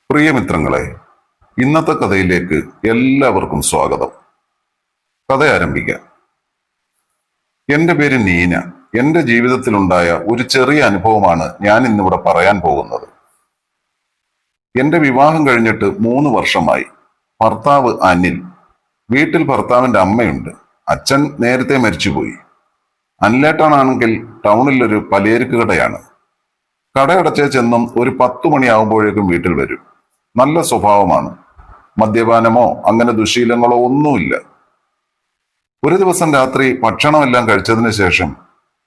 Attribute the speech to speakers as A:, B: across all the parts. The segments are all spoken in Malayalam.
A: പ്രിയമിത്രങ്ങളെ, ഇന്നത്തെ കഥയിലേക്ക് എല്ലാവർക്കും സ്വാഗതം. കഥ ആരംഭിക്കാം. എന്റെ പേര് നീന. എന്റെ ജീവിതത്തിലുണ്ടായ ഒരു ചെറിയ അനുഭവമാണ് ഞാൻ ഇന്നിവിടെ പറയാൻ പോകുന്നത്. എന്റെ വിവാഹം കഴിഞ്ഞിട്ട് 3 വർഷമായി. ഭർത്താവ് അനിൽ. വീട്ടിൽ ഭർത്താവിന്റെ അമ്മയുണ്ട്. അച്ഛൻ നേരത്തെ മരിച്ചുപോയി. അനിലേട്ടനാണെങ്കിൽ ടൗണിൽ ഒരു പലചരക്ക് കടയാണ്. കടയടച്ചെന്നും ഒരു 10 മണിയാകുമ്പോഴേക്കും വീട്ടിൽ വരും. നല്ല സ്വഭാവമാണ്. മദ്യപാനമോ അങ്ങനെ ദുശീലങ്ങളോ ഒന്നുമില്ല. ഒരു ദിവസം രാത്രി ഭക്ഷണമെല്ലാം കഴിച്ചതിന് ശേഷം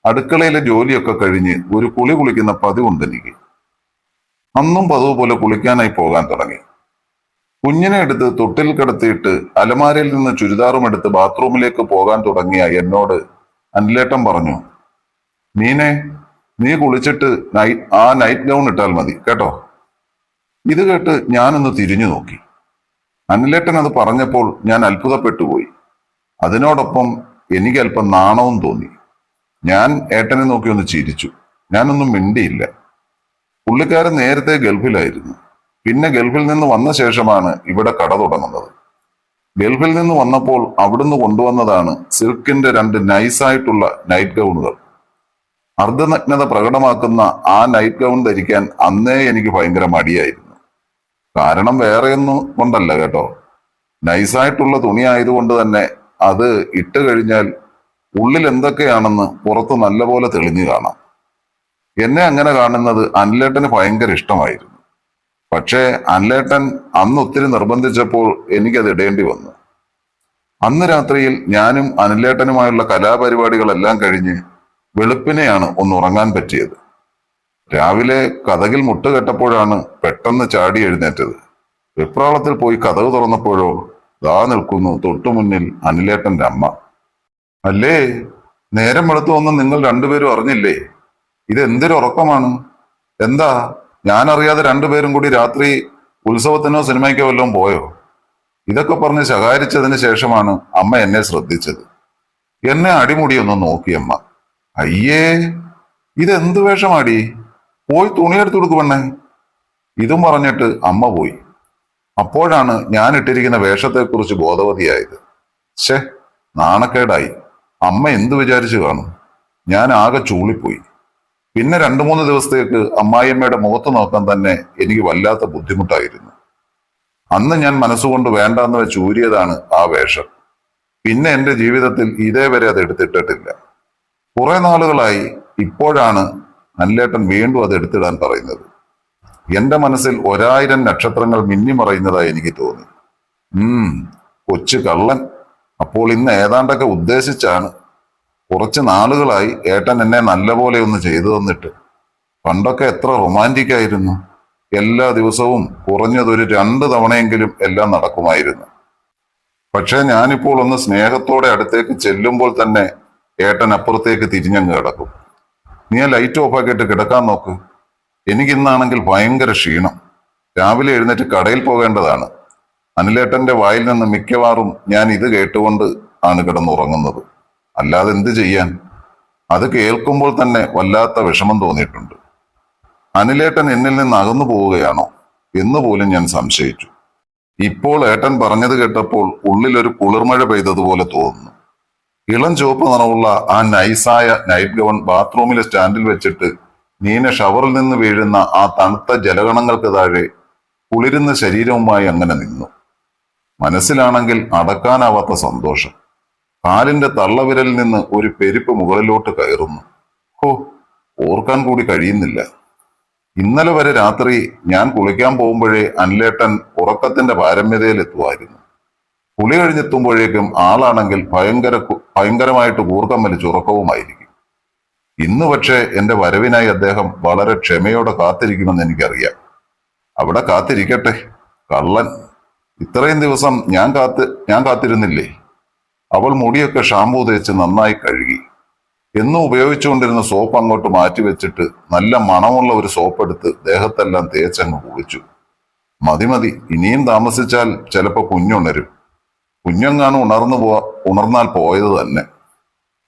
A: അടുക്കളയിലെ ജോലിയൊക്കെ കഴിഞ്ഞ് ഒരു കുളി കുളിക്കുന്ന പതിവുണ്ട് എനിക്ക്. അന്നും പതിവ് പോലെ കുളിക്കാനായി പോകാൻ തുടങ്ങി. കുഞ്ഞിനെ എടുത്ത് തൊട്ടിൽ കിടത്തിയിട്ട് അലമാരയിൽ നിന്ന് ചുരിദാറും എടുത്ത് ബാത്റൂമിലേക്ക് പോകാൻ തുടങ്ങിയ എന്നോട് അനിലേട്ടൻ പറഞ്ഞു, നീനെ, നീ കുളിച്ചിട്ട് നൈറ്റ് ഗൗൺ ഇട്ടാൽ മതി കേട്ടോ. ഇത് കേട്ട് ഞാനൊന്ന് തിരിഞ്ഞു നോക്കി. അനിലേട്ടൻ അത് പറഞ്ഞപ്പോൾ ഞാൻ അത്ഭുതപ്പെട്ടുപോയി. അതിനോടൊപ്പം എനിക്ക് അല്പം നാണവും തോന്നി. ഞാൻ ഏട്ടനെ നോക്കി ഒന്ന് ചിരിച്ചു. ഞാനൊന്നും മിണ്ടിയില്ല. പുള്ളിക്കാരൻ നേരത്തെ ഗൾഫിലായിരുന്നു. പിന്നെ ഗൾഫിൽ നിന്ന് വന്ന ശേഷമാണ് ഇവിടെ കട തുടങ്ങുന്നത്. ഗൾഫിൽ നിന്ന് വന്നപ്പോൾ അവിടുന്ന് കൊണ്ടുവന്നതാണ് സിൽക്കിന്റെ 2 നൈസായിട്ടുള്ള നൈറ്റ് ഗൗണുകൾ. അർദ്ധനഗ്നത പ്രകടമാക്കുന്ന ആ നൈറ്റ് ഗൗൺ ധരിക്കാൻ അന്നേ എനിക്ക് ഭയങ്കര മടിയായിരുന്നു. കാരണം വേറെയൊന്നും കൊണ്ടല്ല കേട്ടോ. നൈസായിട്ടുള്ള തുണി ആയതുകൊണ്ട് തന്നെ അത് ഇട്ട് കഴിഞ്ഞാൽ ഉള്ളിൽ എന്തൊക്കെയാണെന്ന് പുറത്ത് നല്ലപോലെ തെളിഞ്ഞു കാണാം. എന്നെ അങ്ങനെ കാണുന്നത് അനിലേട്ടന് ഭയങ്കര ഇഷ്ടമായിരുന്നു. പക്ഷേ അനിലേട്ടൻ അന്ന് ഒത്തിരി നിർബന്ധിച്ചപ്പോൾ എനിക്കത് ഇടേണ്ടി വന്നു. അന്ന് രാത്രിയിൽ ഞാനും അനിലേട്ടനുമായുള്ള കലാപരിപാടികളെല്ലാം കഴിഞ്ഞ് വെളുപ്പിനെയാണ് ഒന്ന് ഉറങ്ങാൻ പറ്റിയത്. രാവിലെ കതകിൽ മുട്ടുകെട്ടപ്പോഴാണ് പെട്ടെന്ന് ചാടി എഴുന്നേറ്റത്. വെപ്രാളത്തിൽ പോയി കതക് തുറന്നപ്പോഴോ ദാ നിൽക്കുന്നു തൊട്ടുമുന്നിൽ അനിലേട്ടന്റെ അമ്മ. അല്ലേ, നേരം വെളുത്തു ഒന്നും നിങ്ങൾ രണ്ടുപേരും അറിഞ്ഞില്ലേ? ഇതെന്തൊരു ഉറക്കമാണ്? എന്താ, ഞാൻ അറിയാതെ രണ്ടുപേരും കൂടി രാത്രി ഉത്സവത്തിനോ സിനിമയ്ക്കോ വല്ലതും പോയോ? ഇതൊക്കെ പറഞ്ഞ് ശകാരിച്ചതിന് ശേഷമാണ് അമ്മ എന്നെ ശ്രദ്ധിച്ചത്. എന്നെ അടിമുടിയൊന്ന് നോക്കിയമ്മ. അയ്യേ, ഇതെന്ത് വേഷമാടി? പോയി തുണിയെടുത്തു കൊടുക്കുവണ്ണേ. ഇതും പറഞ്ഞിട്ട് അമ്മ പോയി. അപ്പോഴാണ് ഞാൻ ഇട്ടിരിക്കുന്ന വേഷത്തെക്കുറിച്ച് ബോധവതിയായത്. ഛേ, നാണക്കേടായി. അമ്മ എന്തു വിചാരിച്ചു കാണും? ഞാൻ ആകെ ചൂളിപ്പോയി. പിന്നെ 2-3 ദിവസത്തേക്ക് അമ്മായിയമ്മയുടെ മുഖത്ത് നോക്കാൻ തന്നെ എനിക്ക് വല്ലാത്ത ബുദ്ധിമുട്ടായിരുന്നു. അന്ന് ഞാൻ മനസ്സുകൊണ്ട് വേണ്ടാന്ന് വെച്ച് ഊരിയതാണ് ആ വേഷം. പിന്നെ എന്റെ ജീവിതത്തിൽ ഇതേവരെ അത് എടുത്തിട്ടിട്ടില്ല. കുറെ നാളുകളായി. ഇപ്പോഴാണ് അനിലേട്ടൻ വീണ്ടും അത് എടുത്തിടാൻ പറയുന്നത്. എന്റെ മനസ്സിൽ 1000 നക്ഷത്രങ്ങൾ മിന്നിമറയുന്നതായി എനിക്ക് തോന്നി. കൊച്ചു കള്ളൻ. അപ്പോൾ ഇന്ന് ഏതാണ്ടൊക്കെ ഉദ്ദേശിച്ചാണ്. കുറച്ച് നാളുകളായി ഏട്ടൻ എന്നെ നല്ലപോലെ ഒന്ന് ചെയ്തു തന്നിട്ട്. പണ്ടൊക്കെ എത്ര റൊമാൻറ്റിക് ആയിരുന്നു. എല്ലാ ദിവസവും കുറഞ്ഞതൊരു 2 തവണയെങ്കിലും എല്ലാം നടക്കുമായിരുന്നു. പക്ഷെ ഞാനിപ്പോൾ ഒന്ന് സ്നേഹത്തോടെ അടുത്തേക്ക് ചെല്ലുമ്പോൾ തന്നെ ഏട്ടൻ അപ്പുറത്തേക്ക് തിരിഞ്ഞങ്ങ് കിടക്കും. നീ ആ ലൈറ്റ് ഓഫാക്കിയിട്ട് കിടക്കാൻ നോക്ക്. എനിക്കിന്നാണെങ്കിൽ ഭയങ്കര ക്ഷീണം. രാവിലെ എഴുന്നേറ്റ് കടയിൽ പോകേണ്ടതാണ്. അനിലേട്ടന്റെ വായിൽ നിന്ന് മിക്കവാറും ഞാൻ ഇത് കേട്ടുകൊണ്ട് ആണ് കിടന്നുറങ്ങുന്നത്. അല്ലാതെ എന്ത് ചെയ്യാൻ? അത് കേൾക്കുമ്പോൾ തന്നെ വല്ലാത്ത വിഷമം തോന്നിയിട്ടുണ്ട്. അനിലേട്ടൻ എന്നിൽ നിന്ന് അകന്നു പോവുകയാണോ എന്ന് പോലും ഞാൻ സംശയിച്ചു. ഇപ്പോൾ ഏട്ടൻ പറഞ്ഞത് കേട്ടപ്പോൾ ഉള്ളിലൊരു കുളിർമഴ പെയ്തതുപോലെ തോന്നുന്നു. ഇളം ചുവപ്പ് നിറമുള്ള ആ നൈസായ നൈറ്റ് ഗൗൺ ബാത്റൂമിലെ സ്റ്റാൻഡിൽ വെച്ചിട്ട് നീന ഷവറിൽ നിന്ന് വീഴുന്ന ആ തണുത്ത ജലഗണങ്ങൾക്ക് താഴെ കുളിരുന്ന ശരീരവുമായി അങ്ങനെ നിന്നു. മനസ്സിലാണെങ്കിൽ അടക്കാനാവാത്ത സന്തോഷം. കാലിന്റെ തള്ളവിരലിൽ നിന്ന് ഒരു പെരുപ്പ് മുകളിലോട്ട് കയറുന്നു. ഹോ, ഓർക്കാൻ കൂടി കഴിയുന്നില്ല. ഇന്നലെ വരെ രാത്രി ഞാൻ കുളിക്കാൻ പോകുമ്പോഴേ അനിലേട്ടൻ ഉറക്കത്തിന്റെ പാരമ്യതയിൽ എത്തുമായിരുന്നു. കുളി കഴിഞ്ഞെത്തുമ്പോഴേക്കും ആളാണെങ്കിൽ ഭയങ്കരമായിട്ട് കൂർക്കം വലിച്ച് ഉറക്കവുമായിരിക്കും. ഇന്ന് പക്ഷേ എന്റെ വരവിനായി അദ്ദേഹം വളരെ ക്ഷമയോടെ കാത്തിരിക്കുമെന്ന് എനിക്കറിയാം. അവിടെ കാത്തിരിക്കട്ടെ. കള്ളൻ. ഇത്രയും ദിവസം ഞാൻ കാത്തിരുന്നില്ലേ? അവൾ മുടിയൊക്കെ ഷാമ്പൂ തേച്ച് നന്നായി കഴുകി. എന്നും ഉപയോഗിച്ചുകൊണ്ടിരുന്ന സോപ്പ് അങ്ങോട്ട് മാറ്റി വെച്ചിട്ട് നല്ല മണമുള്ള ഒരു സോപ്പ് എടുത്ത് ദേഹത്തെല്ലാം തേച്ചങ്ങ് കുളിച്ചു. മതി, ഇനിയും താമസിച്ചാൽ ചിലപ്പോ കുഞ്ഞുണരും. കുഞ്ഞെങ്ങാനും ഉണർന്നാൽ പോയത് തന്നെ.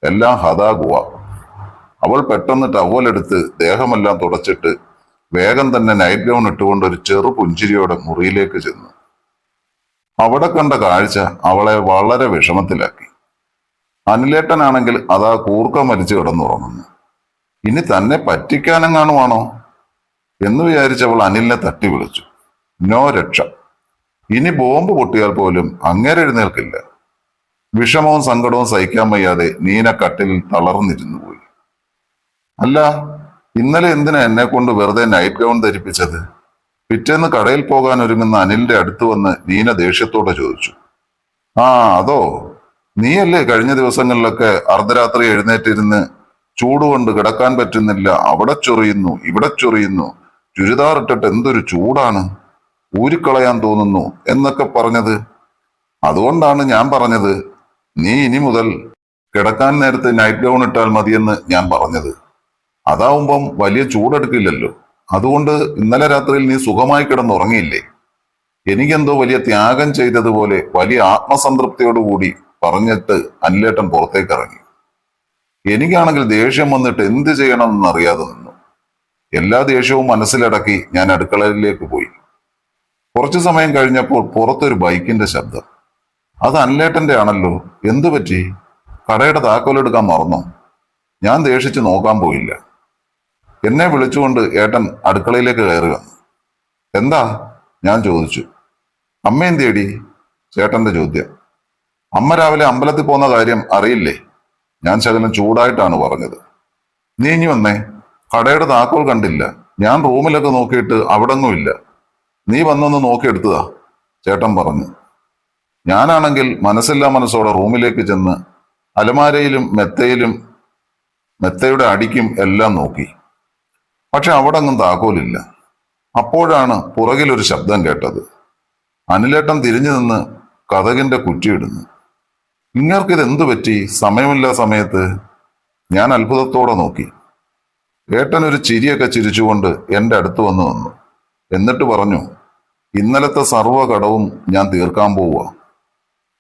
A: എല്ലാം ഹതാകുക. അവൾ പെട്ടെന്ന് ടവലെടുത്ത് ദേഹമെല്ലാം തുടച്ചിട്ട് വേഗം തന്നെ നൈറ്റ് ഗൗൺ ഇട്ടുകൊണ്ട് ഒരു ചെറു പുഞ്ചിരിയോടെ മുറിയിലേക്ക് ചെന്നു. അവിടെ കണ്ട കാഴ്ച അവളെ വളരെ വിഷമത്തിലാക്കി. അനിലേട്ടനാണെങ്കിൽ അതാ കൂർക്കം വലിച്ചു കിടന്നുറങ്ങുന്നു. ഇനി തന്നെ പറ്റിക്കാനെങ്ങാനുമാണോ എന്ന് വിചാരിച്ചവൾ അനിലിനെ തട്ടി വിളിച്ചു. നോ രക്ഷ. ഇനി ബോംബ് പൊട്ടിയാൽ പോലും അങ്ങേരെ എഴുന്നേൽക്കില്ല. വിഷമവും സങ്കടവും സഹിക്കാൻ വയ്യാതെ നീന കട്ടിലിൽ തളർന്നിരുന്നു പോയി. അല്ല, ഇന്നലെ എന്തിനാ എന്നെ കൊണ്ട് വെറുതെ നൈറ്റ് ഗൗൺ ധരിപ്പിച്ചത്? പിറ്റേന്ന് കടയിൽ പോകാൻ ഒരുങ്ങുന്ന അനിലിന്റെ അടുത്ത് വന്ന് നീന ദേഷ്യത്തോടെ ചോദിച്ചു. ആ അതോ, നീയല്ലേ കഴിഞ്ഞ ദിവസങ്ങളിലൊക്കെ അർദ്ധരാത്രി എഴുന്നേറ്റിരുന്ന് ചൂടുകൊണ്ട് കിടക്കാൻ പറ്റുന്നില്ല, അവിടെ ചൊറിയുന്നു ഇവിടെ ചൊറിയുന്നു, ചുരിദാർ ഇട്ടിട്ട് എന്തൊരു ചൂടാണ്, ഊരിക്കളയാൻ തോന്നുന്നു എന്നൊക്കെ പറഞ്ഞത്. അതുകൊണ്ടാണ് ഞാൻ പറഞ്ഞത് നീ ഇനി മുതൽ കിടക്കാൻ നേരത്ത് നൈറ്റ് ഗൗൺ ഇട്ടാൽ മതിയെന്ന് ഞാൻ പറഞ്ഞത്. അതാവുമ്പം വലിയ ചൂടെടുക്കില്ലല്ലോ. അതുകൊണ്ട് ഇന്നലെ രാത്രിയിൽ നീ സുഖമായി കിടന്നുറങ്ങിയില്ലേ? എനിക്കെന്തോ വലിയ ത്യാഗം ചെയ്തതുപോലെ വലിയ ആത്മസംതൃപ്തിയോടുകൂടി പറഞ്ഞിട്ട് അനിലേട്ടൻ പുറത്തേക്ക് ഇറങ്ങി. എനിക്കാണെങ്കിൽ ദേഷ്യം വന്നിട്ട് എന്ത് ചെയ്യണമെന്ന് അറിയാതെ നിന്നു. എല്ലാ ദേഷ്യവും മനസ്സിലടക്കി ഞാൻ അടുക്കളയിലേക്ക് പോയി. കുറച്ചു സമയം കഴിഞ്ഞപ്പോൾ പുറത്തൊരു ബൈക്കിന്റെ ശബ്ദം. അത് അനിലേട്ടന്റെ ആണല്ലോ. എന്തു പറ്റി? കടയുടെ താക്കോലെടുക്കാൻ മറന്നോ? ഞാൻ ദേഷിച്ച് നോക്കാൻ പോയില്ല. എന്നെ വിളിച്ചുകൊണ്ട് ഏട്ടൻ അടുക്കളയിലേക്ക് കയറി വന്നു. എന്താ? ഞാൻ ചോദിച്ചു. അമ്മ എന്തേടി? ചേട്ടന്റെ ചോദ്യം. അമ്മ രാവിലെ അമ്പലത്തിൽ പോകുന്ന കാര്യം അറിയില്ലേ? ഞാൻ ശകലം ചൂടായിട്ടാണ് പറഞ്ഞത്. നീ ഇനി വന്നേ. കടയുടെ താക്കോൽ കണ്ടില്ല. ഞാൻ റൂമിലൊക്കെ നോക്കിയിട്ട് അവിടെങ്ങും ഇല്ല. നീ വന്നൊന്ന് നോക്കിയെടുത്തതാ, ചേട്ടൻ പറഞ്ഞു. ഞാനാണെങ്കിൽ മനസ്സില്ലാ മനസ്സോടെ റൂമിലേക്ക് ചെന്ന് അലമാരയിലും മെത്തയുടെ അടിക്കും എല്ലാം നോക്കി. പക്ഷെ അവിടെ അങ്ങും താക്കോലില്ല. അപ്പോഴാണ് പുറകിലൊരു ശബ്ദം കേട്ടത്. അനിലേട്ടൻ തിരിഞ്ഞു നിന്ന് കതകിന്റെ കുറ്റിയിടുന്നു. ഇങ്ങർക്കിത് എന്തു പറ്റി സമയമില്ലാ സമയത്ത്? ഞാൻ അത്ഭുതത്തോടെ നോക്കി. ഏട്ടൻ ഒരു ചിരിയൊക്കെ ചിരിച്ചുകൊണ്ട് എന്റെ അടുത്ത് വന്നു നിന്നു. എന്നിട്ട് പറഞ്ഞു, ഇന്നലത്തെ സർവ്വ കടവും ഞാൻ തീർക്കാൻ പോവുക.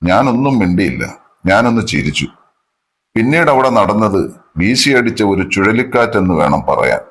A: ഞാനൊന്നും മിണ്ടിയില്ല. ഞാനൊന്ന് ചിരിച്ചു. പിന്നീട് അവിടെ നടന്നത് വീശിയടിച്ച ഒരു ചുഴലിക്കാറ്റെന്ന് വേണം പറയാൻ.